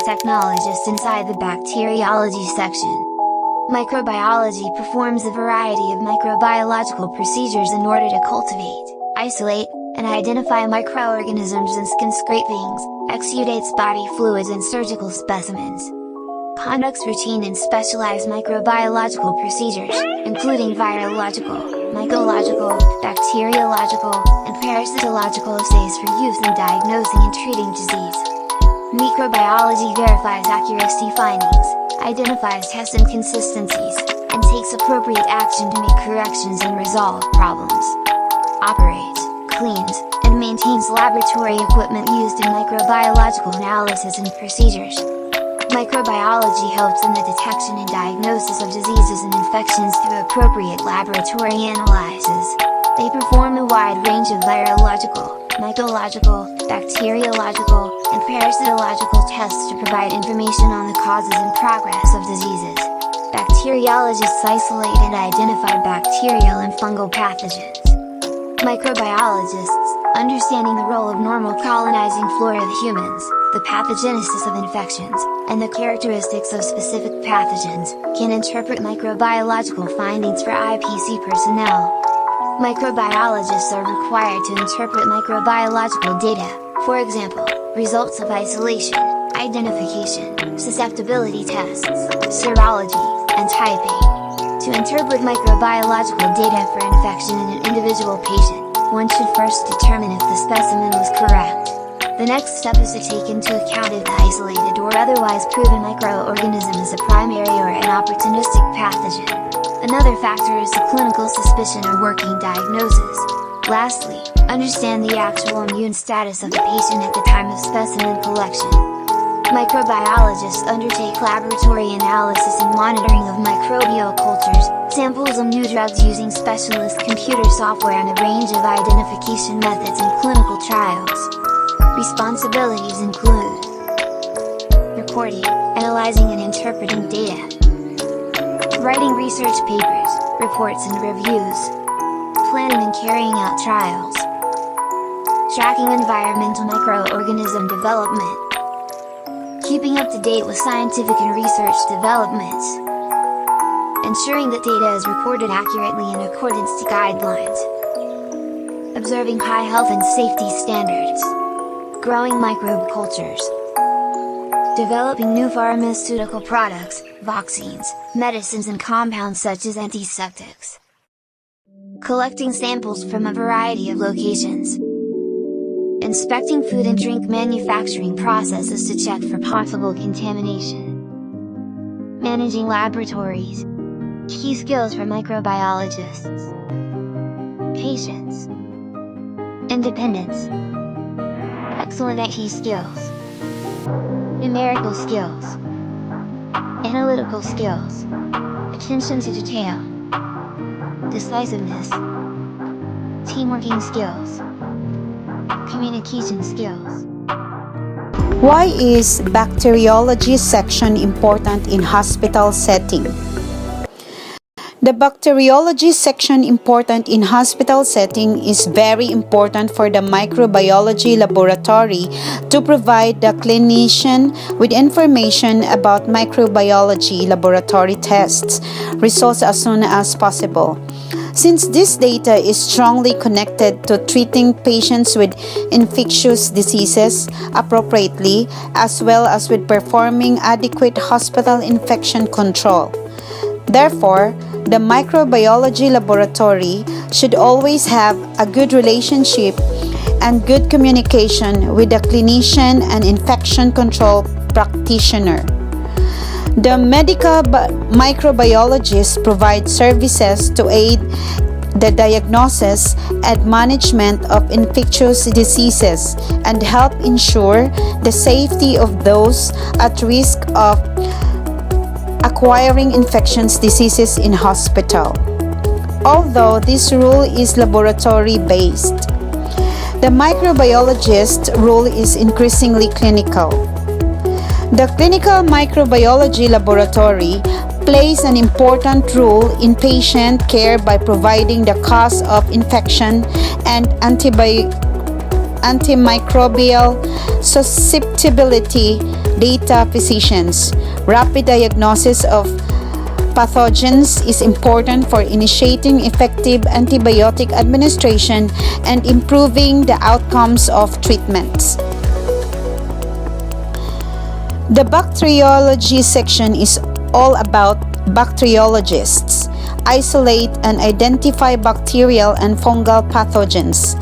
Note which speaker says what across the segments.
Speaker 1: biotechnologist inside the bacteriology section. Microbiology performs a variety of microbiological procedures in order to cultivate, isolate, and identify microorganisms in skin scrapings, exudates body fluids and surgical specimens. Conducts routine and specialized microbiological procedures, including virological, mycological, bacteriological, and parasitological assays for use in diagnosing and treating disease. Microbiology verifies accuracy findings, identifies test inconsistencies, and takes appropriate action to make corrections and resolve problems. Operates, cleans, and maintains laboratory equipment used in microbiological analysis and procedures. Microbiology helps in the detection and diagnosis of diseases and infections through appropriate laboratory analyses. They perform a wide range of virological, mycological, bacteriological, and parasitological tests to provide information on the causes and progress of diseases. Bacteriologists isolate and identify bacterial and fungal pathogens. Microbiologists, understanding the role of normal colonizing flora of humans, the pathogenesis of infections, and the characteristics of specific pathogens, can interpret microbiological findings for IPC personnel. Microbiologists are required to interpret microbiological data, for example, results of isolation, identification, susceptibility tests, serology, and typing. To interpret microbiological data for infection in an individual patient, one should first determine if the specimen was correct. The next step is to take into account if the isolated or otherwise proven microorganism is a primary or an opportunistic pathogen. Another factor is the clinical suspicion or working diagnosis. Lastly, understand the actual immune status of the patient at the time of specimen collection. Microbiologists undertake laboratory analysis and monitoring of microbial cultures, samples of new drugs using specialist computer software and a range of identification methods in clinical trials. Responsibilities include recording, analyzing and interpreting data, writing research papers, reports and reviews, planning and carrying out trials, tracking environmental microorganism development, keeping up to date with scientific and research developments, ensuring that data is recorded accurately in accordance to guidelines, observing high health and safety standards, growing microbe cultures, developing new pharmaceutical products, vaccines, medicines and compounds such as antiseptics, collecting samples from a variety of locations, inspecting food and drink manufacturing processes to check for possible contamination, managing laboratories. Key skills for microbiologists: patience, independence, excellent IT skills, numerical skills, analytical skills, attention to detail, decisiveness, teamworking skills, communication skills.
Speaker 2: Why is bacteriology section important in hospital setting? The bacteriology section important in hospital setting is very important for the microbiology laboratory to provide the clinician with information about microbiology laboratory tests results as soon as possible. Since this data is strongly connected to treating patients with infectious diseases appropriately, as well as with performing adequate hospital infection control. Therefore, the microbiology laboratory should always have a good relationship and good communication with the clinician and infection control practitioner. The medical microbiologists provide services to aid the diagnosis and management of infectious diseases and help ensure the safety of those at risk of acquiring infectious diseases in hospital. Although this role is laboratory-based, the microbiologist role is increasingly clinical. The clinical microbiology laboratory plays an important role in patient care by providing the cause of infection and antimicrobial susceptibility data physicians. Rapid diagnosis of pathogens is important for initiating effective antibiotic administration and improving the outcomes of treatments. The bacteriology section is all about bacteriologists. Isolate and identify bacterial and fungal pathogens.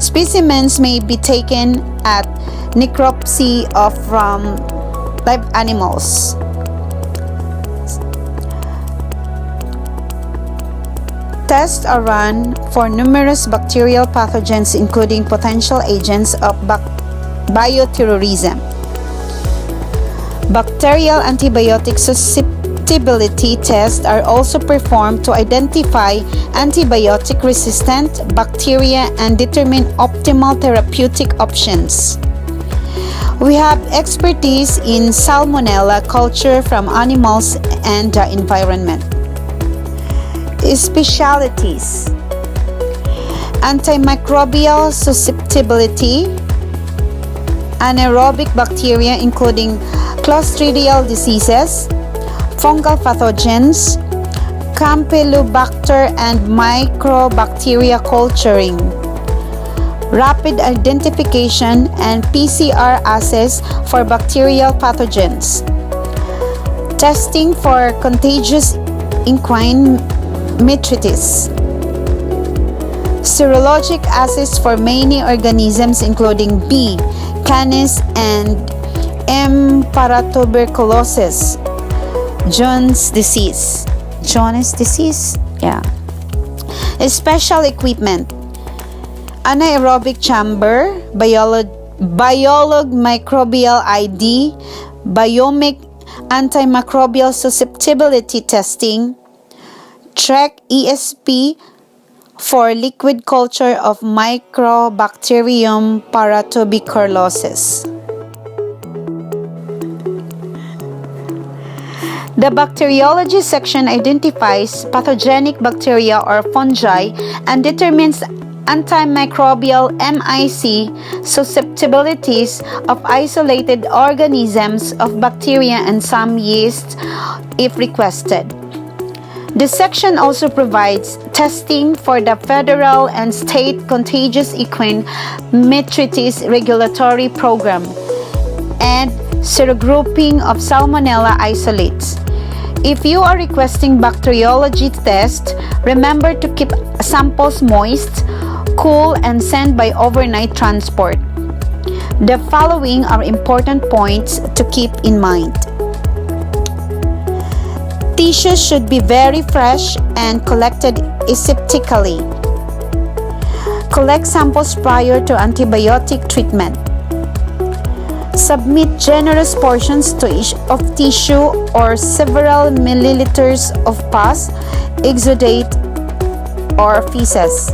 Speaker 2: Specimens may be taken at necropsy from live animals. Tests are run for numerous bacterial pathogens, including potential agents of bioterrorism. Bacterial antibiotic susceptibility tests are also performed to identify antibiotic-resistant bacteria and determine optimal therapeutic options. We have expertise in Salmonella culture from animals and the environment. Specialties: antimicrobial susceptibility, anaerobic bacteria including Clostridial diseases, fungal pathogens, Campylobacter and microbacteria culturing, rapid identification and PCR assays for bacterial pathogens, testing for contagious equine metritis, serologic assays for many organisms including B. canis and M. paratuberculosis, Jones disease. Special equipment: anaerobic chamber, biolog microbial ID, biomic antimicrobial susceptibility testing, Trek ESP for liquid culture of Microbacterium paratuberculosis. The bacteriology section identifies pathogenic bacteria or fungi and determines antimicrobial MIC susceptibilities of isolated organisms of bacteria and some yeast if requested. The section also provides testing for the federal and state contagious equine metritis regulatory program and serogrouping of Salmonella isolates. If you are requesting bacteriology test, remember to keep samples moist, cool, and send by overnight transport. The following are important points to keep in mind. Tissues should be very fresh and collected aseptically. Collect samples prior to antibiotic treatment. Submit generous portions of tissue or several milliliters of pus, exudate, or feces.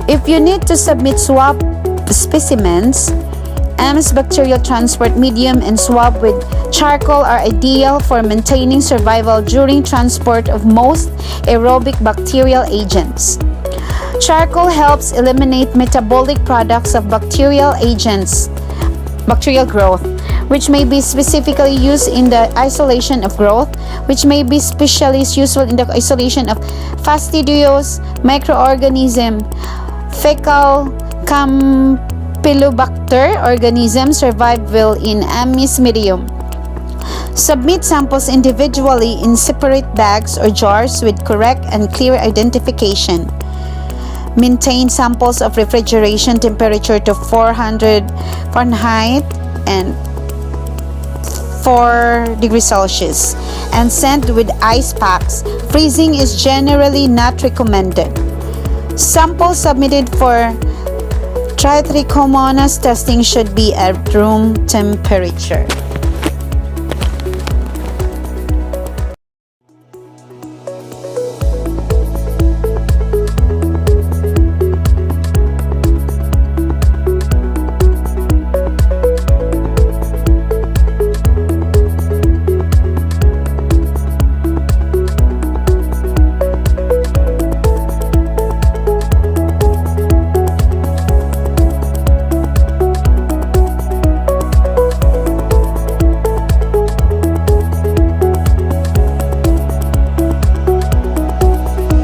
Speaker 2: If you need to submit swab specimens, EMS bacterial transport medium and swab with charcoal are ideal for maintaining survival during transport of most aerobic bacterial agents. Charcoal helps eliminate metabolic products of bacterial growth, which may be specifically used in the isolation of growth, which may be especially useful in the isolation of fastidious microorganism, fecal Campylobacter organisms survive well in amys medium. Submit samples individually in separate bags or jars with correct and clear identification. Maintain samples of refrigeration temperature to 400 Fahrenheit and 4 degrees Celsius and sent with ice packs. Freezing is generally not recommended. Samples submitted for Trichomonas testing should be at room temperature.